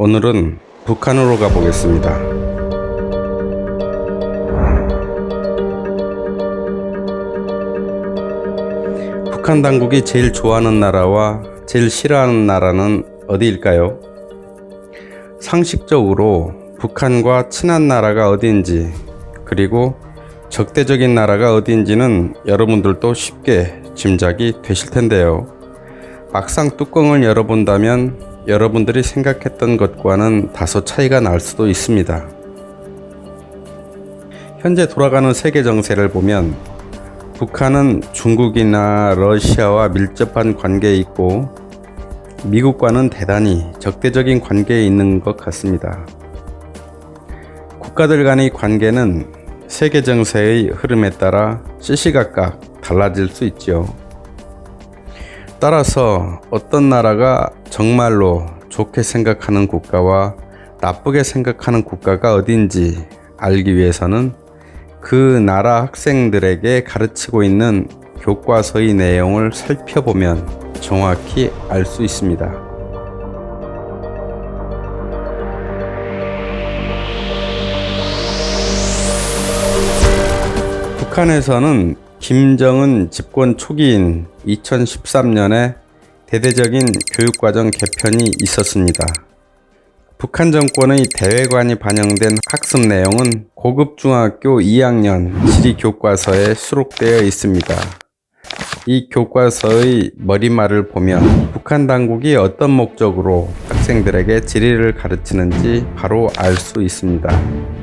오늘은 북한으로 가보겠습니다. 북한 당국이 제일 좋아하는 나라와 제일 싫어하는 나라는 어디일까요? 상식적으로 북한과 친한 나라가 어디인지, 그리고 적대적인 나라가 어디인지는 여러분들도 쉽게 짐작이 되실 텐데요. 막상 뚜껑을 열어본다면 여러분들이 생각했던 것과는 다소 차이가 날 수도 있습니다. 현재 돌아가는 세계 정세를 보면 북한은 중국이나 러시아와 밀접한 관계에 있고 미국과는 대단히 적대적인 관계에 있는 것 같습니다. 국가들 간의 관계는 세계 정세의 흐름에 따라 시시각각 달라질 수 있죠. 따라서 어떤 나라가 정말로 좋게 생각하는 국가와 나쁘게 생각하는 국가가 어딘지 알기 위해서는 그 나라 학생들에게 가르치고 있는 교과서의 내용을 살펴보면 정확히 알 수 있습니다. 북한에서는 김정은 집권 초기인 2013년에 대대적인 교육과정 개편이 있었습니다. 북한 정권의 대외관이 반영된 학습 내용은 고급 중학교 2학년 지리 교과서에 수록되어 있습니다. 이 교과서의 머리말을 보면 북한 당국이 어떤 목적으로 학생들에게 지리를 가르치는지 바로 알 수 있습니다.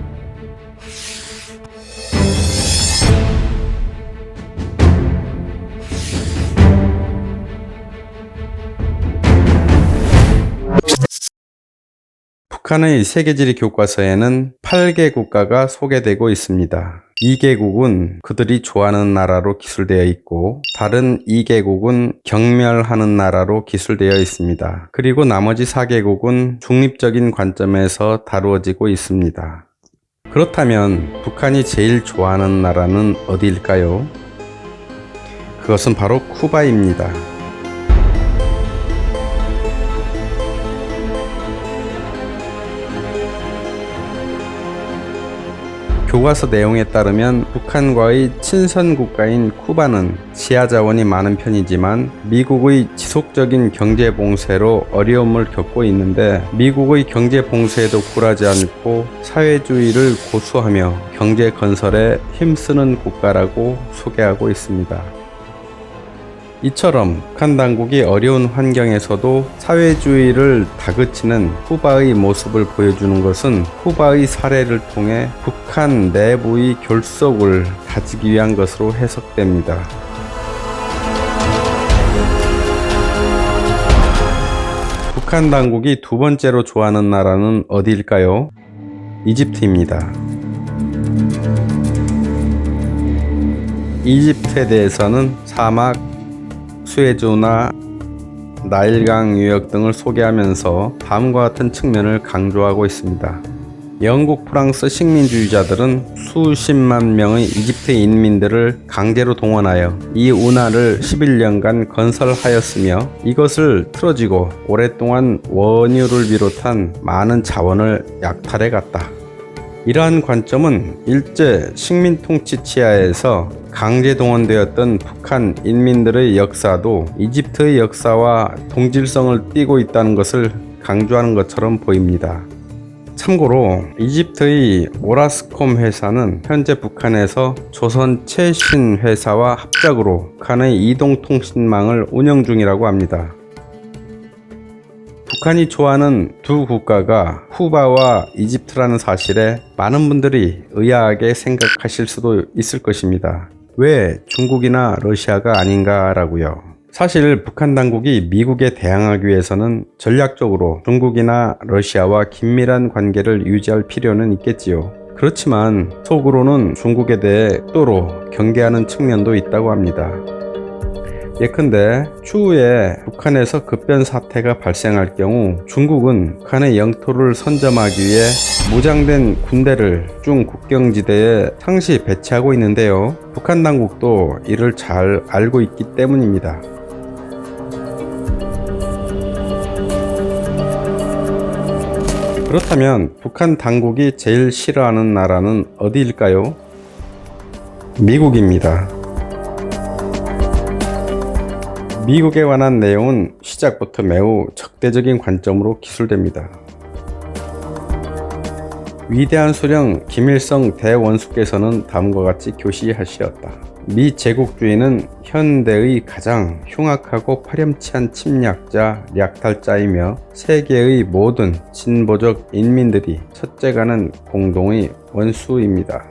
북한의 세계지리 교과서에는 8개 국가가 소개되고 있습니다. 2개국은 그들이 좋아하는 나라로 기술되어 있고 다른 2개국은 경멸하는 나라로 기술되어 있습니다. 그리고 나머지 4개국은 중립적인 관점에서 다루어지고 있습니다. 그렇다면 북한이 제일 좋아하는 나라는 어디일까요? 그것은 바로 쿠바입니다. 교과서 내용에 따르면 북한과의 친선 국가인 쿠바는 지하 자원이 많은 편이지만 미국의 지속적인 경제 봉쇄로 어려움을 겪고 있는데 미국의 경제 봉쇄에도 굴하지 않고 사회주의를 고수하며 경제 건설에 힘쓰는 국가라고 소개하고 있습니다. 이처럼 북한 당국이 어려운 환경에서도 사회주의를 다그치는 쿠바의 모습을 보여주는 것은 쿠바의 사례를 통해 북한 내부의 결속을 다지기 위한 것으로 해석됩니다. 북한 당국이 두 번째로 좋아하는 나라는 어디일까요? 이집트입니다. 이집트에 대해서는 사막, 수에즈나 나일강 유역 등을 소개하면서 다음과 같은 측면을 강조하고 있습니다. 영국, 프랑스 식민주의자들은 수십만 명의 이집트 인민들을 강제로 동원하여 이 운하를 11년간 건설하였으며 이것을 틀어지고 오랫동안 원유를 비롯한 많은 자원을 약탈해 갔다. 이러한 관점은 일제 식민 통치 치하에서 강제 동원되었던 북한 인민들의 역사도 이집트의 역사와 동질성을 띠고 있다는 것을 강조하는 것처럼 보입니다. 참고로 이집트의 오라스콤 회사는 현재 북한에서 조선 최신 회사와 합작으로 북한의 이동통신망을 운영 중이라고 합니다. 북한이 좋아하는 두 국가가 쿠바와 이집트라는 사실에 많은 분들이 의아하게 생각하실 수도 있을 것입니다. 왜 중국이나 러시아가 아닌가라고요. 사실 북한 당국이 미국에 대항하기 위해서는 전략적으로 중국이나 러시아와 긴밀한 관계를 유지할 필요는 있겠지요. 그렇지만 속으로는 중국에 대해 또로 경계하는 측면도 있다고 합니다. 예컨대 추후에 북한에서 급변 사태가 발생할 경우 중국은 북한의 영토를 선점하기 위해 무장된 군대를 중국경지대에 상시 배치하고 있는데요. 북한 당국도 이를 잘 알고 있기 때문입니다. 그렇다면 북한 당국이 제일 싫어하는 나라는 어디일까요? 미국입니다. 미국에 관한 내용은 시작부터 매우 적대적인 관점으로 기술됩니다. 위대한 수령 김일성 대원수께서는 다음과 같이 교시하시었다. 미 제국주의는 현대의 가장 흉악하고 파렴치한 침략자, 약탈자이며 세계의 모든 진보적 인민들이 첫째가는 공동의 원수입니다.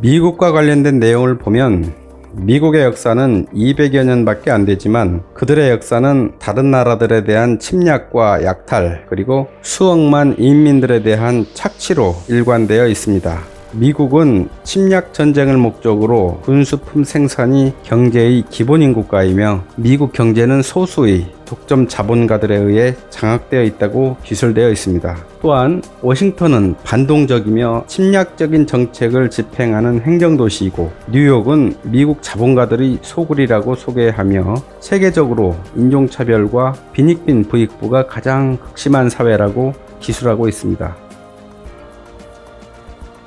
미국과 관련된 내용을 보면 미국의 역사는 200여 년밖에 안 되지만 그들의 역사는 다른 나라들에 대한 침략과 약탈 그리고 수억만 인민들에 대한 착취로 일관되어 있습니다. 미국은 침략 전쟁을 목적으로 군수품 생산이 경제의 기본인 국가이며 미국 경제는 소수의 독점 자본가들에 의해 장악되어 있다고 기술되어 있습니다. 또한 워싱턴은 반동적이며 침략적인 정책을 집행하는 행정도시이고 뉴욕은 미국 자본가들의 소굴이라고 소개하며 세계적으로 인종차별과 빈익빈 부익부가 가장 극심한 사회라고 기술하고 있습니다.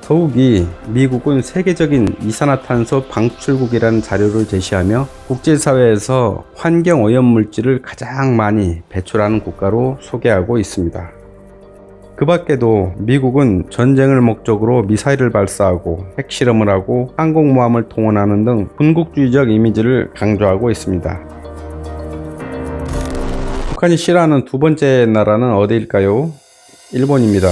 더욱이 미국은 세계적인 이산화탄소 방출국이라는 자료를 제시하며 국제사회에서 환경오염물질을 가장 많이 배출하는 국가로 소개하고 있습니다. 그 밖에도 미국은 전쟁을 목적으로 미사일을 발사하고 핵실험을 하고 항공모함을 동원하는 등 군국주의적 이미지를 강조하고 있습니다. 북한이 싫어하는 두 번째 나라는 어디일까요? 일본입니다.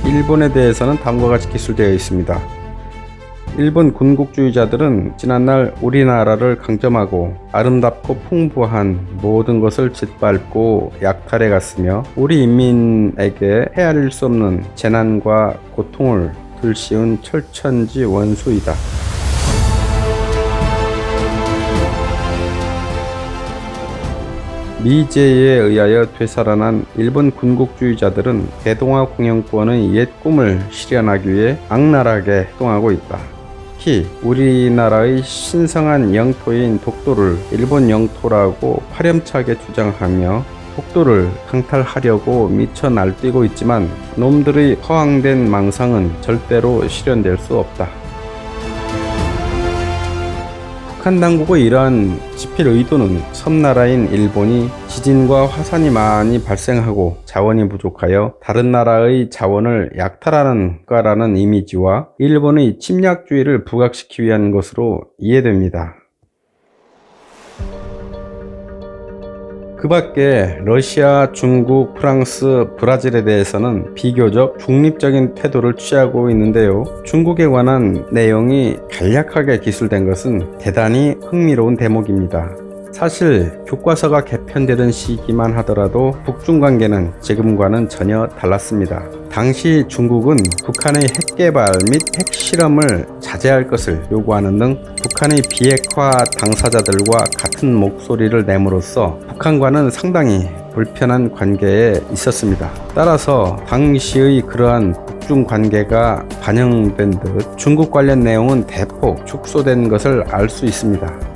일본에 대해서는 다음과 같이 기술되어 있습니다. 일본 군국주의자들은 지난날 우리나라를 강점하고 아름답고 풍부한 모든 것을 짓밟고 약탈해 갔으며 우리 인민에게 헤아릴 수 없는 재난과 고통을 들씌운 철천지 원수이다. 미제에 의하여 되살아난 일본 군국주의자들은 대동아 공영권의 옛 꿈을 실현하기 위해 악랄하게 활동하고 있다. 특히 우리나라의 신성한 영토인 독도를 일본 영토라고 파렴치하게 주장하며 독도를 강탈하려고 미쳐 날뛰고 있지만 놈들의 허황된 망상은 절대로 실현될 수 없다. 북한 당국의 이러한 집필 의도는 섬나라인 일본이 지진과 화산이 많이 발생하고 자원이 부족하여 다른 나라의 자원을 약탈하는 국가라는 이미지와 일본의 침략주의를 부각시키기 위한 것으로 이해됩니다. 그 밖에 러시아, 중국, 프랑스, 브라질에 대해서는 비교적 중립적인 태도를 취하고 있는데요. 중국에 관한 내용이 간략하게 기술된 것은 대단히 흥미로운 대목입니다. 사실 교과서가 개편되던 시기만 하더라도 북중 관계는 지금과는 전혀 달랐습니다. 당시 중국은 북한의 핵 개발 및 핵 실험을 자제할 것을 요구하는 등 북한의 비핵화 당사자들과 같은 목소리를 내므로써 북한과는 상당히 불편한 관계에 있었습니다. 따라서 당시의 그러한 북중 관계가 반영된 듯 중국 관련 내용은 대폭 축소된 것을 알 수 있습니다.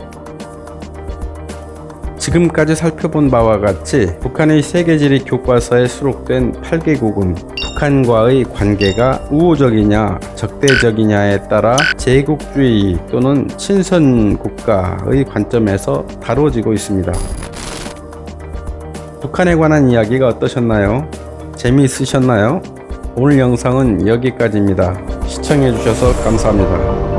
지금까지 살펴본 바와 같이 북한의 세계지리 교과서에 수록된 8개국은 북한과의 관계가 우호적이냐 적대적이냐에 따라 제국주의 또는 친선국가의 관점에서 다뤄지고 있습니다. 북한에 관한 이야기가 어떠셨나요? 재미있으셨나요? 오늘 영상은 여기까지입니다. 시청해주셔서 감사합니다.